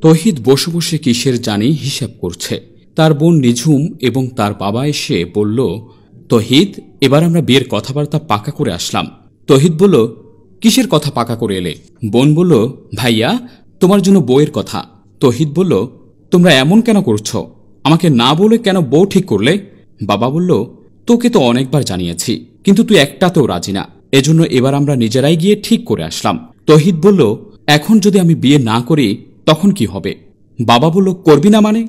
তহিদ বসে বসে কিসের জানি হিসাব করছে। তার বোন নিঝুম এবং তার বাবা এসে বলল, তহিদ, এবার আমরা বিয়ের কথাবার্তা পাকা করে আসলাম। তহিদ বলল, কিসের কথা পাকা করে এলে? বোন বলল, ভাইয়া, তোমার জন্য বউয়ের কথা। তহিদ বলল, তোমরা এমন কেন করছো? আমাকে না বলে কেন বউ ঠিক করলে? বাবা বলল, তোকে তো অনেকবার জানিয়েছি, কিন্তু তুই একটাতেও রাজি না, এজন্য এবার আমরা নিজেরাই গিয়ে ঠিক করে আসলাম। তহিদ বলল, এখন যদি আমি বিয়ে না করি তখন কি হবে? বাবা বলল, করবি না মানে?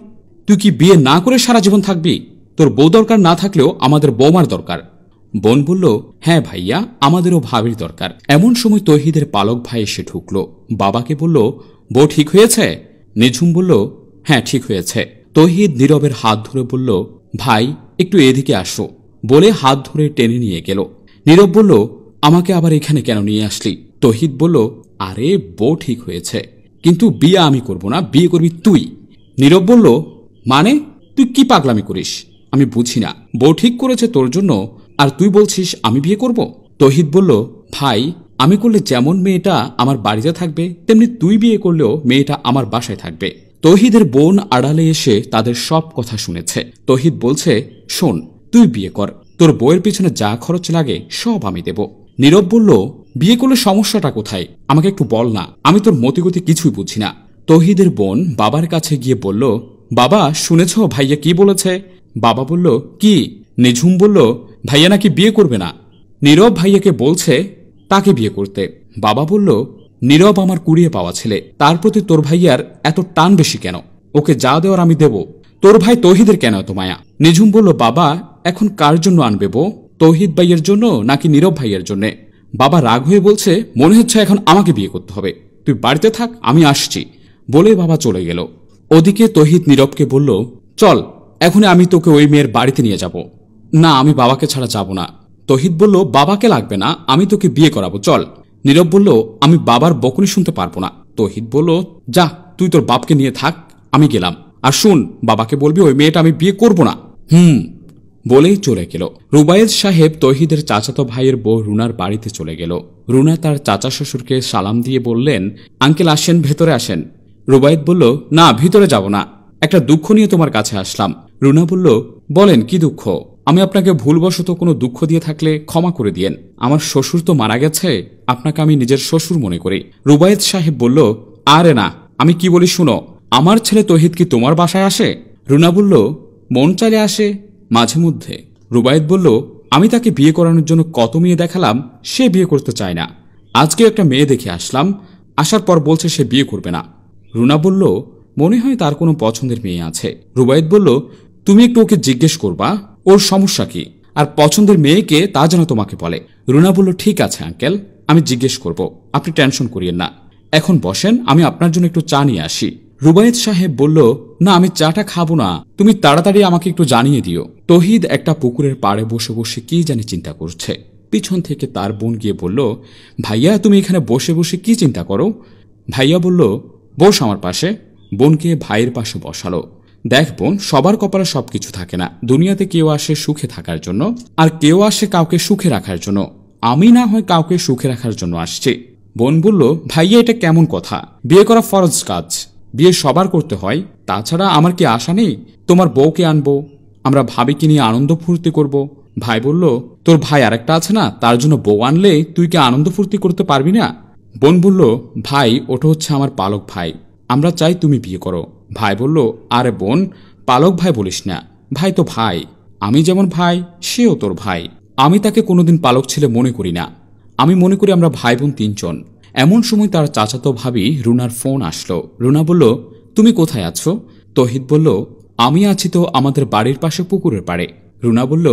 তুই কি বিয়ে না করে সারা জীবন থাকবি? তোর বউ দরকার না থাকলেও আমাদের বৌমার দরকার। বোন বলল, হ্যাঁ ভাইয়া, আমাদেরও ভাবির দরকার। এমন সময় তহিদের পালক ভাই এসে ঢুকল। বাবাকে বলল, বউ ঠিক হয়েছে? নিঝুম বলল, হ্যাঁ ঠিক হয়েছে। তহিদ নীরবের হাত ধরে বলল, ভাই একটু এদিকে আসো, বলে হাত ধরে টেনে নিয়ে গেল। নীরব বলল, আমাকে আবার এখানে কেন নিয়ে আসলি? তহিদ বলল, আরে বউ ঠিক হয়েছে, কিন্তু বিয়ে আমি করব না, বিয়ে করবি তুই। নীরব বলল, মানে তুই কি পাগলামি করিস? আমি বুঝি না, বউ ঠিক করেছে তোর জন্য, আর তুই বলছিস আমি বিয়ে করব? তহিদ বলল, ভাই, আমি করলে যেমন মেয়েটা আমার বাড়িতে থাকবে, তেমনি তুই বিয়ে করলেও মেয়েটা আমার বাসায় থাকবে। তহিদের বোন আড়ালে এসে তাদের সব কথা শুনেছে। তহিদ বলছে, শোন, তুই বিয়ে কর, তোর বউয়ের পিছনে যা খরচ লাগে সব আমি দেব। নীরব বলল, বিয়ে করলে সমস্যাটা কোথায়? আমাকে একটু বল না, আমি তোর মতিগতি কিছুই বুঝি না। তহিদের বোন বাবার কাছে গিয়ে বলল, বাবা শুনেছ ভাইয়া কি বলেছে? বাবা বলল, কি? নিঝুম বলল, ভাইয়া নাকি বিয়ে করবে না। নীরব ভাইয়াকে বলছে তাকে বিয়ে করতে। বাবা বলল, নীরব আমার কুড়িয়ে পাওয়া ছেলে, তার প্রতি তোর ভাইয়ার এত টান বেশি কেন? ওকে যা দেওয়ার আমি দেব, তোর ভাই তহিদের কেন এত মায়া? নিঝুম বলল, বাবা এখন কার জন্য আনবে বউ? তহিদ ভাইয়ের জন্য নাকি নীরব ভাইয়ের জন্যে? বাবা রাগ হয়ে বলছে, মনে হচ্ছে এখন আমাকে বিয়ে করতে হবে, তুই বাড়িতে থাক, আমি আসছি, বলে বাবা চলে গেল। ওদিকে তহিদ নীরবকে বলল, চল এখনই আমি তোকে ওই মেয়ের বাড়িতে নিয়ে যাব। না, আমি বাবাকে ছাড়া যাব না। তহিদ বলল, বাবাকে লাগবে না, আমি তোকে বিয়ে করাবো, চল। নীরব বলল, আমি বাবার বকুনি শুনতে পারবো না। তহিদ বলল, যা, তুই তোর বাপকে নিয়ে থাক, আমি গেলাম। আর শুন, বাবাকে বলবি ওই মেয়েটা আমি বিয়ে করব না। বলেই চলে গেল। রুবায়েদ সাহেব তহিদের চাচাতো ভাইয়ের বউ রুনার বাড়িতে চলে গেল। রুনা তার চাচা শ্বশুরকে সালাম দিয়ে বললেন, আঙ্কেল আসেন, ভেতরে আসেন। রুবায়েদ বলল, না, ভিতরে যাব না, একটা দুঃখ নিয়ে তোমার কাছে আসলাম। রুনা বলল, বলেন কি দুঃখ? আমি আপনাকে ভুলবশত কোনো দুঃখ দিয়ে থাকলে ক্ষমা করে দিয়েন। আমার শ্বশুর তো মারা গেছে, আপনাকে আমি নিজের শ্বশুর মনে করি। রুবায়েদ সাহেব বলল, আরে না, আমি কি বলি শুনো, আমার ছেলে তহিদ কি তোমার বাসায় আসে? রুনা বলল, মন চাইলে আসে, মাঝে মধ্যে। রুবায়েদ বলল, আমি তাকে বিয়ে করানোর জন্য কত মেয়ে দেখালাম, সে বিয়ে করতে চায় না। আজকে একটা মেয়ে দেখে আসলাম, আসার পর বলছে সে বিয়ে করবে না। রুনা বলল, মনে হয় তার কোনো পছন্দের মেয়ে আছে। রুবায়েদ বলল, তুমি একটু ওকে জিজ্ঞেস করবা ওর সমস্যা কি, আর পছন্দের মেয়েকে তা যেন তোমাকে বলে। রুনা বলল, ঠিক আছে আঙ্কেল, আমি জিজ্ঞেস করব, আপনি টেনশন করিয়েন না। এখন বসেন, আমি আপনার জন্য একটু চা নিয়ে আসি। রুবায়েদ সাহেব বলল, না, আমি চাটা খাবো না, তুমি তাড়াতাড়ি আমাকে একটু জানিয়ে দিও। তহিদ একটা পুকুরের পাড়ে বসে বসে কি জানি চিন্তা করছে। পিছন থেকে তার বোন গিয়ে বলল, ভাইয়া তুমি এখানে বসে বসে কি চিন্তা করো? ভাইয়া বলল, বস আমার পাশে। বোনকে ভাইয়ের পাশে বসালো। দেখ বোন, সবার কপালে সবকিছু থাকে না। দুনিয়াতে কেউ আসে সুখে থাকার জন্য, আর কেউ আসে কাউকে সুখে রাখার জন্য। আমি না হয় কাউকে সুখে রাখার জন্য আসছি। বোন বলল, ভাইয়া এটা কেমন কথা? বিয়ে করা ফরজ কাজ, বিয়ে সবার করতে হয়। তাছাড়া আমার কি আশা নেই? তোমার বউকে আনবো, আমরা ভাবিকে নিয়ে আনন্দ ফুর্তি করব। ভাই বলল, তোর ভাই আরেকটা আছে না, তার জন্য বউ আনলে তুই কি আনন্দ ফুর্তি করতে পারবি না? বোন বলল, ভাই ওটা হচ্ছে আমার পালক ভাই, আমরা চাই তুমি বিয়ে করো। ভাই বলল, আরে বোন, পালক ভাই বলিস না, ভাই তো ভাই, আমি যেমন ভাই সেও তোর ভাই। আমি তাকে কোনোদিন পালক ছেলে মনে করি না, আমি মনে করি আমরা ভাই বোন তিনজন। এমন সময় তার চাচাতো ভাবি রুনার ফোন আসলো। রুনা বলল, তুমি কোথায় আছো? তহিদ বলল, আমি আছি তো আমাদের বাড়ির পাশে পুকুরের পাড়ে। রুনা বলল,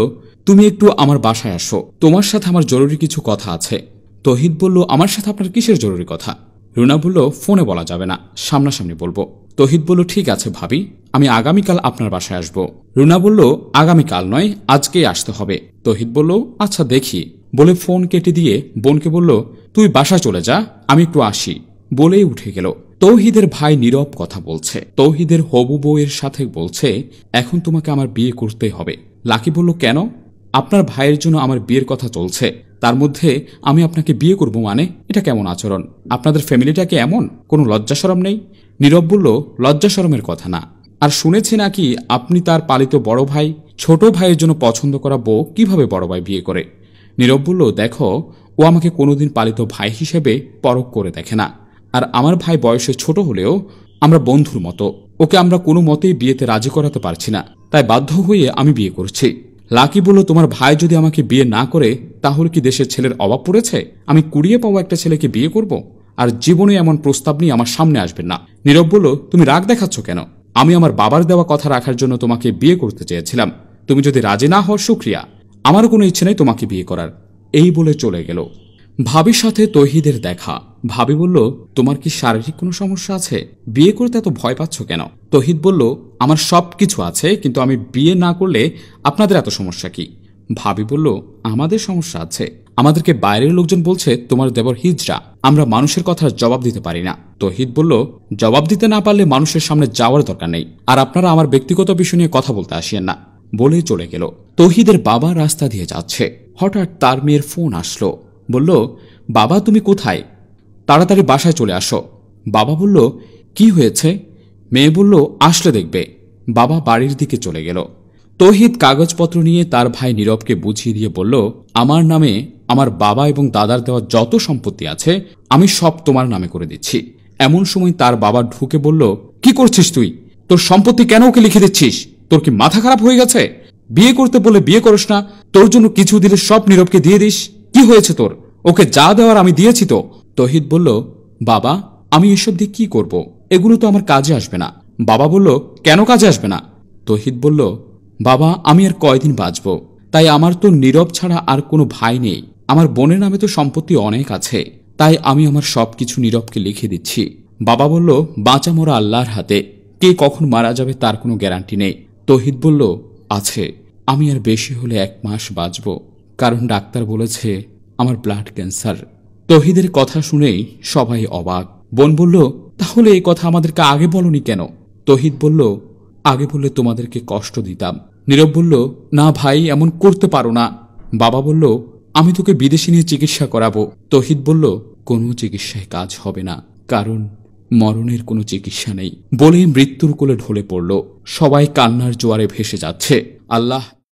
তুমি একটু আমার বাসায় আসো, তোমার সাথে আমার জরুরি কিছু কথা আছে। তহিদ বলল, আমার সাথে আপনার কিসের জরুরি কথা? রুনা বলল, ফোনে বলা যাবে না, সামনাসামনি বলবো। তহিদ বলল, ঠিক আছে ভাবি, আমি আগামীকাল আপনার বাসায় আসব। রুনা বলল, আগামীকাল নয়, আজকেই আসতে হবে। তহিদ বলল, আচ্ছা দেখি, বলে ফোন কেটে দিয়ে বোনকে বলল, তুই বাসায় চলে যা, আমি একটু আসি, বলেই উঠে গেল। তৌহিদের ভাই নীরব কথা বলছে। তৌহিদের হবু বউয়ের সাথে বলছে, এখন তোমাকে আমার বিয়ে করতে হবে। লাকি বলল, কেন? আপনার ভাইয়ের জন্য আমার বিয়ের কথা চলছে, তার মধ্যে আমি আপনাকে বিয়ে করব মানে এটা কেমন আচরণ? আপনাদের ফ্যামিলিটাকে এমন কোনো লজ্জা শরম নেই? নীরব বলল, লজ্জা শরমের কথা না। আর শুনেছি নাকি আপনি তার পালিত বড় ভাই, ছোট ভাইয়ের জন্য পছন্দ করা বউ কিভাবে বড় ভাই বিয়ে করে। নীরব বলল, দেখো, ও আমাকে কোনোদিন পালিত ভাই হিসেবে পরখ করে দেখে না। আর আমার ভাই বয়সে ছোট হলেও আমরা বন্ধুর মতো। ওকে আমরা কোনো মতেই বিয়েতে রাজি করাতে পারছি না, তাই বাধ্য হয়ে আমি বিয়ে করছি। লাকি বলল, তোমার ভাই যদি আমাকে বিয়ে না করে তাহলে কি দেশের ছেলের অভাব পড়েছে? আমি কুড়িয়ে পাওয়া একটা ছেলেকে বিয়ে করব? আর জীবনে এমন প্রস্তাব নিয়ে আমার সামনে আসবেন না। নীরব বলল, তুমি রাগ দেখাচ্ছ কেন? আমি আমার বাবার দেওয়া কথা রাখার জন্য তোমাকে বিয়ে করতে চেয়েছিলাম। তুমি যদি রাজি না হও শুক্রিয়া, আমারও কোনো ইচ্ছে নেই তোমাকে বিয়ে করার। এই বলে চলে গেল। ভাবির সাথে তৌহিদের দেখা। ভাবি বলল, তোমার কি শারীরিক কোনো সমস্যা আছে? বিয়ে করতে এত ভয় পাচ্ছ কেন? তৌহিদ বলল, আমার সব কিছু আছে, কিন্তু আমি বিয়ে না করলে আপনাদের এত সমস্যা কি? ভাবি বলল, আমাদের সমস্যা আছে। আমাদেরকে বাইরের লোকজন বলছে তোমার দেবর হিজড়া, আমরা মানুষের কথার জবাব দিতে পারি না। তৌহিদ বলল, জবাব দিতে না পারলে মানুষের সামনে যাওয়ার দরকার নেই, আর আপনারা আমার ব্যক্তিগত বিষয় নিয়ে কথা বলতে আসিয়েন না। বলে চলে গেল। তৌহিদের বাবা রাস্তা দিয়ে যাচ্ছে, হঠাৎ তার মেয়ের ফোন আসলো। বলল, বাবা তুমি কোথায়? তাড়াতাড়ি বাসায় চলে আসো। বাবা বলল, কি হয়েছে? মেয়ে বলল, আসলে দেখবে। বাবা বাড়ির দিকে চলে গেল। তৌহিদ কাগজপত্র নিয়ে তার ভাই নীরবকে বুঝিয়ে দিয়ে বলল, আমার নামে আমার বাবা এবং দাদার দেওয়া যত সম্পত্তি আছে আমি সব তোমার নামে করে দিচ্ছি। এমন সময় তার বাবা ঢুকে বলল, কি করছিস তুই? তোর সম্পত্তি কেন ওকে লিখে দিচ্ছিস? তোর কি মাথা খারাপ হয়ে গেছে? বিয়ে করতে বলে বিয়ে করিস না, তোর জন্য কিছু দিলে সব নীরবকে দিয়ে দিস। কি হয়েছে তোর? ওকে যা দেওয়ার আমি দিয়েছি তো। তৌহিদ বলল, বাবা আমি এসব দিয়ে কি করব? এগুলো তো আমার কাজে আসবে না। বাবা বলল, কেন কাজে আসবে না? তৌহিদ বলল, বাবা আমি আর কয়দিন বাঁচব, তাই আমার তো নীরব ছাড়া আর কোনো ভাই নেই। আমার বোনের নামে তো সম্পত্তি অনেক আছে, তাই আমি আমার সবকিছু নীরবকে লিখে দিচ্ছি। বাবা বলল, বাঁচা মরা আল্লাহর হাতে, কে কখন মারা যাবে তার কোনো গ্যারান্টি নেই। তৌহিদ বলল, আছে, আমি আর বেশি হলে 1 মাস বাঁচব, কারণ ডাক্তার বলেছে আমার ব্লাড ক্যান্সার। তৌহিদের কথা শুনেই সবাই অবাক। বোন বলল, তাহলে এই কথা আমাদেরকে আগে বলনি কেন? তৌহিদ বলল, আগে বললে তোমাদেরকে কষ্ট দিতাম। নীরব বলল, না ভাই এমন করতে পারো না। বাবা বলল, আমি তোকে বিদেশে নিয়ে চিকিৎসা করাবো। তৌহিদ বলল, কোনো চিকিৎসায় কাজ হবে না, কারণ মরণের কোনো চিকিৎসা নেই। বলে মৃত্যুর কোলে ঢলে পড়ল। সবাই কান্নার জোয়ারে ভেসে যাচ্ছে। আল্লাহ